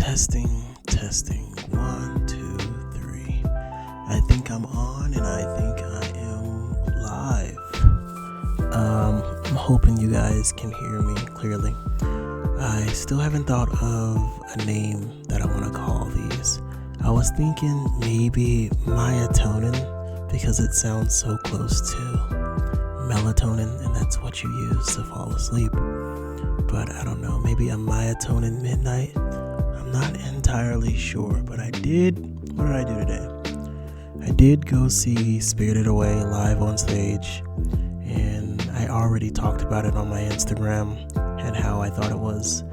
Testing. 1, 2, 3. I think I'm on and I think I am live. I'm hoping you guys can hear me clearly. I still haven't thought of a name that I want to call these. I was thinking maybe melatonin because it sounds so close to melatonin and that's what you use to fall asleep. But I don't know, maybe a melatonin midnight. I'm not entirely sure, but what did I do today? I did go see Spirited Away live on stage, and I already talked about it on my Instagram and how I thought it was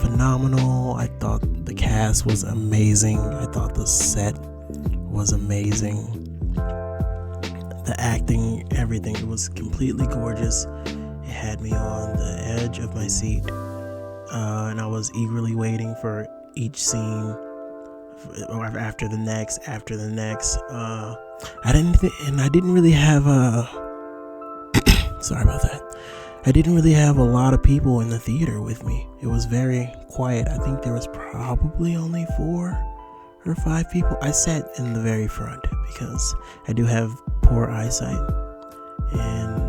phenomenal. I thought the cast was amazing. I thought the set was amazing. The acting, everything, it was completely gorgeous. It had me on the edge of my seat, and I was eagerly waiting for each scene after the next. I didn't really have sorry about that. I didn't really have a lot of people in the theater with me. It was very quiet. I think there was probably only 4 or 5 people. I sat in the very front because I do have poor eyesight, and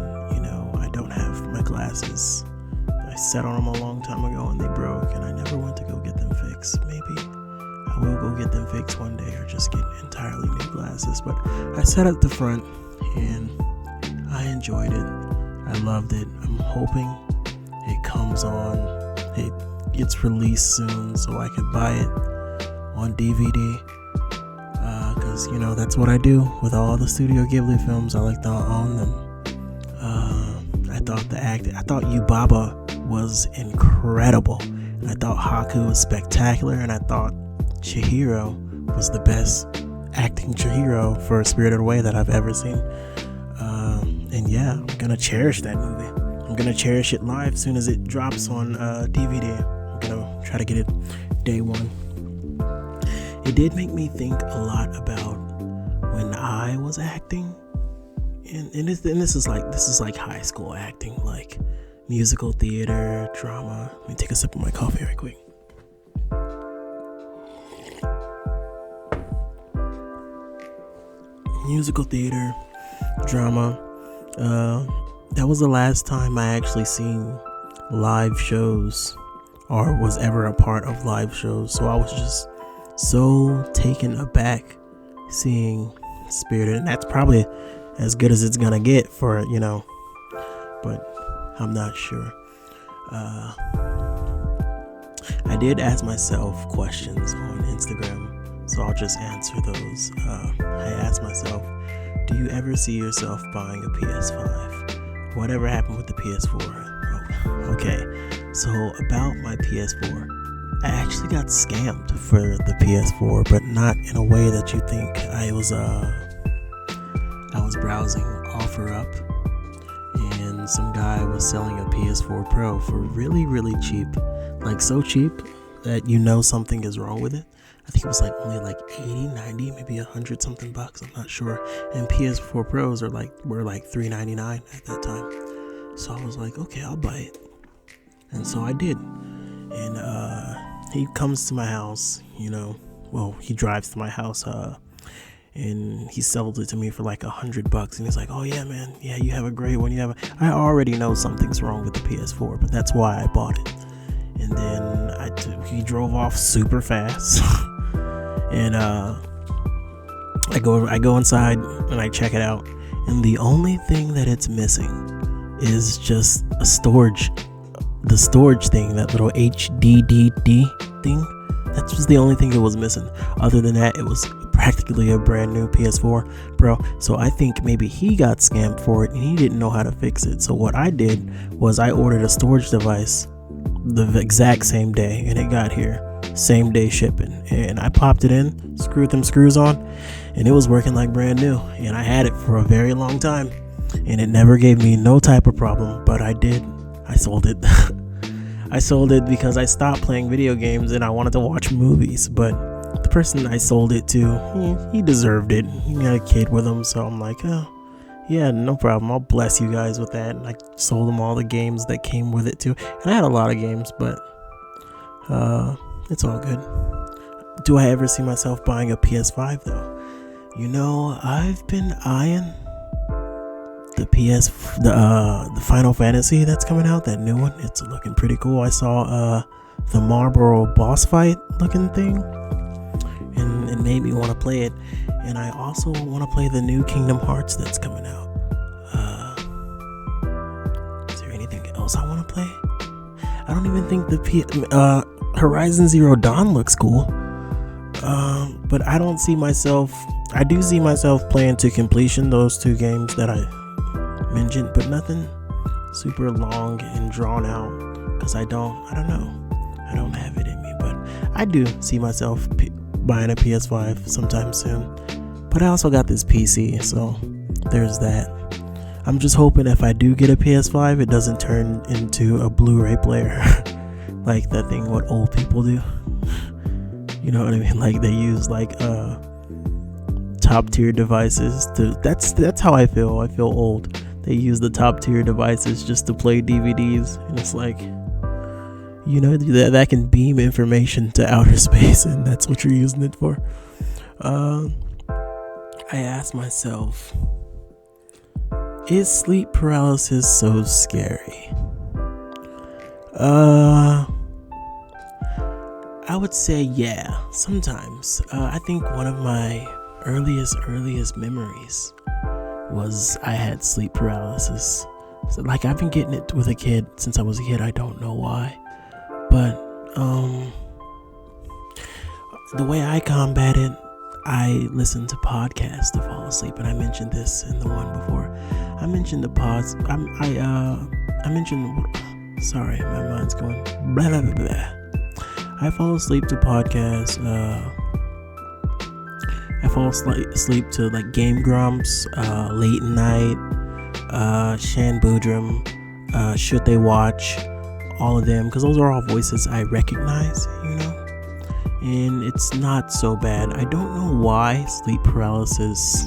I don't have my glasses. I sat on them a long time ago and they broke, and I never went to go get them fixed. Maybe I will go get them fixed one day or just get entirely new glasses. But I sat at the front and I enjoyed it. I loved it. I'm hoping it comes on. It gets released soon so I can buy it on DVD. Because, that's what I do with all the Studio Ghibli films. I like to own them. I thought Yubaba was incredible. I thought Haku was spectacular, and I thought Chihiro was the best acting Chihiro for Spirited Away that I've ever seen. And yeah, I'm gonna cherish that movie. I'm gonna cherish it live as soon as it drops on DVD. I'm gonna try to get it day one. It did make me think a lot about when I was acting. And this is like high school acting, like musical theater, drama. Let me take a sip of my coffee right quick. Musical theater, drama. That was the last time I actually seen live shows or was ever a part of live shows. So I was just so taken aback seeing Spirited, and that's probably as good as it's gonna get for but I'm not sure. I did ask myself questions on Instagram, so I'll just answer those. I asked myself, do you ever see yourself buying a PS5? Whatever happened with the PS4? Okay, so about my PS4, I actually got scammed for the PS4, but not in a way that you think. I was browsing OfferUp, and some guy was selling a PS4 Pro for really, really cheap. Like so cheap that something is wrong with it. I think it was only 80, 90, maybe 100 something bucks. I'm not sure. And PS4 Pros were like $399 at that time. So I was like, okay, I'll buy it. And so I did. And he comes to my house, he drives to my house, and he sells it to me for $100. And he's like, oh yeah, man, yeah, you have a great one. I already know something's wrong with the PS4, but that's why I bought it. And then he drove off super fast. And I go inside and I check it out, and the only thing that it's missing is just the storage thing, that little HDD thing. That was the only thing it was missing. Other than that, it was practically a brand new PS4 Pro. So I think maybe he got scammed for it and he didn't know how to fix it. So what I did was I ordered a storage device the exact same day, and it got here same day shipping, and I popped it in, screwed them screws on, and it was working like brand new. And I had it for a very long time, and it never gave me no type of problem. But I sold it. I sold it because I stopped playing video games and I wanted to watch movies. But the person I sold it to, he deserved it. He got a kid with him, so I'm like, oh yeah, no problem, I'll bless you guys with that. And I sold them all the games that came with it too, and I had a lot of games, but It's all good. Do I ever see myself buying a PS5 though? I've been eyeing the Final Fantasy that's coming out, that new one. It's looking pretty cool. I saw the Marlboro boss fight looking thing, and it made me want to play it. And I also want to play the new Kingdom Hearts that's coming out. Is there anything else I want to play? I don't even think Horizon Zero Dawn looks cool. But I do see myself playing to completion those two games that I mentioned, but nothing super long and drawn out, because I don't have it in me. But I do see myself buying a PS5 sometime soon. But I also got this PC, so there's that. I'm just hoping if I do get a PS5, it doesn't turn into a Blu-ray player like that thing what old people do. You know what I mean? Like they use top tier devices that's how I feel. I feel old. They use the top tier devices just to play DVDs, and it's like, that can beam information to outer space, and that's what you're using it for. I asked myself, is sleep paralysis so scary? I would say yeah, sometimes. I think one of my earliest memories was I had sleep paralysis. So, I've been getting it with a kid since I was a kid. I don't know why, but the way I combat it, I listen to podcasts to fall asleep, and I mentioned this in the one before. I mentioned the pods. Sorry, my mind's going blah blah blah blah. I fall asleep to podcasts. I fall asleep to Game Grumps, Late Night, Shan Boodram, Should They Watch, all of them, because those are all voices I recognize, and it's not so bad. I don't know why sleep paralysis.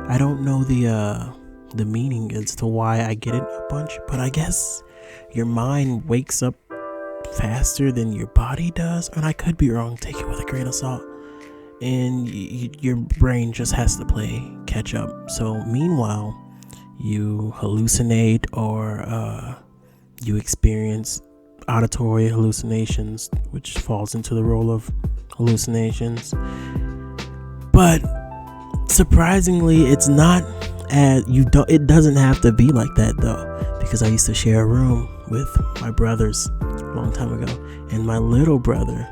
I don't know the meaning as to why I get it a bunch, but I guess your mind wakes up faster than your body does, and I could be wrong. Take it with a grain of salt. And your brain just has to play catch up. So meanwhile, you hallucinate or you experience auditory hallucinations, which falls into the role of hallucinations. But surprisingly, it's not it doesn't have to be like that though, because I used to share a room with my brothers a long time ago, and my little brother,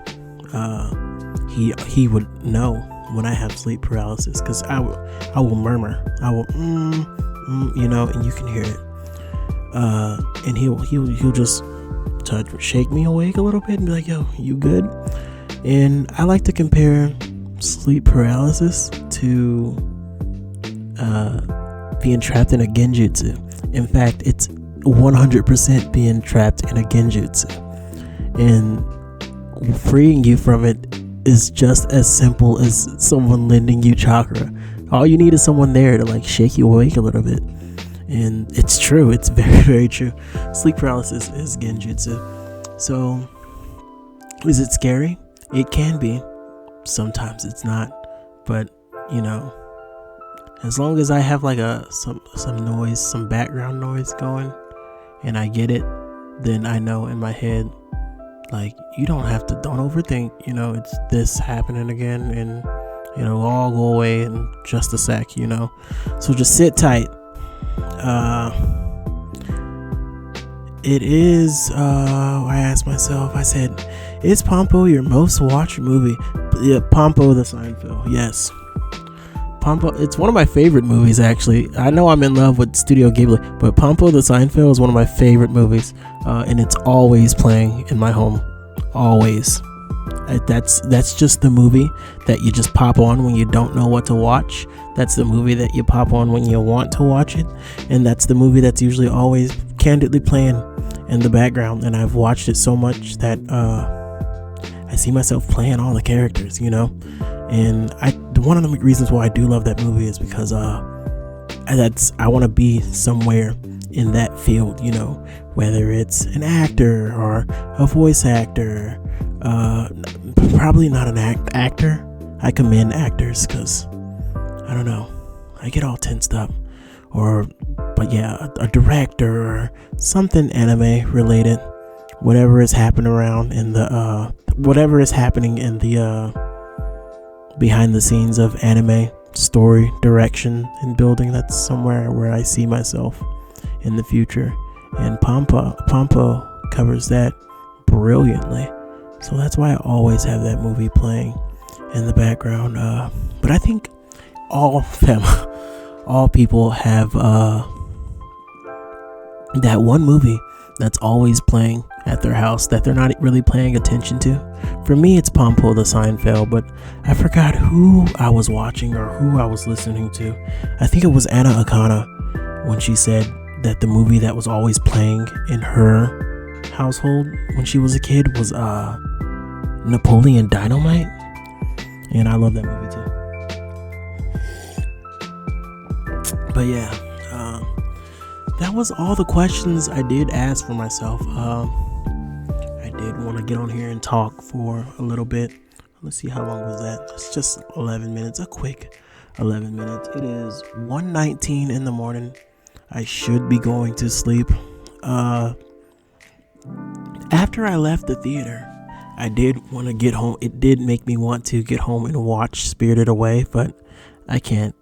he would know when I have sleep paralysis, because I will murmur, I will and you can hear it, and he'll just shake me awake a little bit and be like, yo, you good? And I like to compare sleep paralysis to being trapped in a genjutsu. In fact, it's 100% being trapped in a genjutsu, and freeing you from it is just as simple as someone lending you chakra. All you need is someone there to shake you awake a little bit. And it's true. It's very, very true. Sleep paralysis is genjutsu. So, is it scary? It can be. Sometimes it's not. But, as long as I have some noise, some background noise going, and I get it, then I know in my head, you don't overthink, it's this happening again, and it'll all go away in just a sec, so just sit tight. It is, I asked myself, I said, is Pompo your most watched movie? Yeah, Pompo the Seinfeld, yes. Pompo, it's one of my favorite movies, actually. I know I'm in love with Studio Ghibli, but Pompo the Seinfeld is one of my favorite movies, and it's always playing in my home. Always. That's just the movie that you just pop on when you don't know what to watch. That's the movie that you pop on when you want to watch it, and that's the movie that's usually always candidly playing in the background. And I've watched it so much that I see myself playing all the characters, and one of the reasons why I do love that movie is because I want to be somewhere in that field, whether it's an actor or a voice actor, Probably not an actor. I commend actors because I don't know, I get all tensed up. But yeah, a director or something anime related. Whatever is happening around in the whatever is happening in the behind the scenes of anime story direction and building. That's somewhere where I see myself in the future. And Pompo covers that brilliantly. So that's why I always have that movie playing in the background. But I think all people have that one movie that's always playing at their house that they're not really paying attention to. For me, it's Pompo the Seinfeld, but I forgot who I was watching or who I was listening to. I think it was Anna Akana when she said that the movie that was always playing in her household when she was a kid was Napoleon Dynamite. And I love that movie too. But yeah, that was all the questions I did ask for myself. I did want to get on here and talk for a little bit. Let's see, how long was that? It's just 11 minutes, a quick 11 minutes. It is 1:19 in the morning. I should be going to sleep. After I left the theater, I did want to get home. It did make me want to get home and watch Spirited Away, but I can't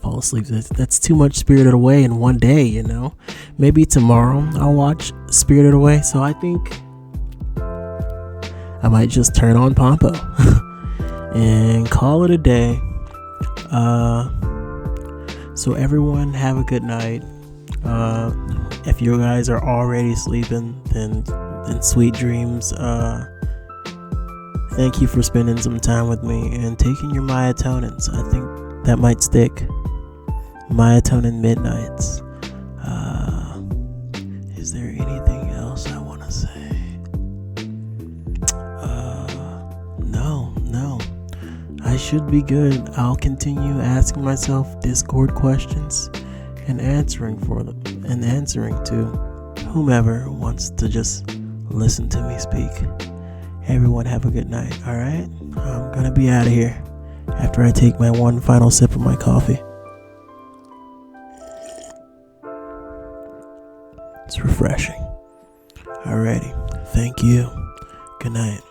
fall asleep. That's too much Spirited Away in one day, you know. Maybe tomorrow I'll watch Spirited Away. So I think I might just turn on Pompo and call it a day. So everyone have a good night. If you guys are already sleeping, then sweet dreams. Thank you for spending some time with me and taking your myotonins. I think that might stick. Myotonin midnights. Is there anything else I want to say? No. I should be good. I'll continue asking myself Discord questions and answering for them and answering to whomever wants to just listen to me speak. Everyone have a good night. All right, I'm gonna be out of here after I take my one final sip of my coffee. It's refreshing. Alrighty, thank you. Good night.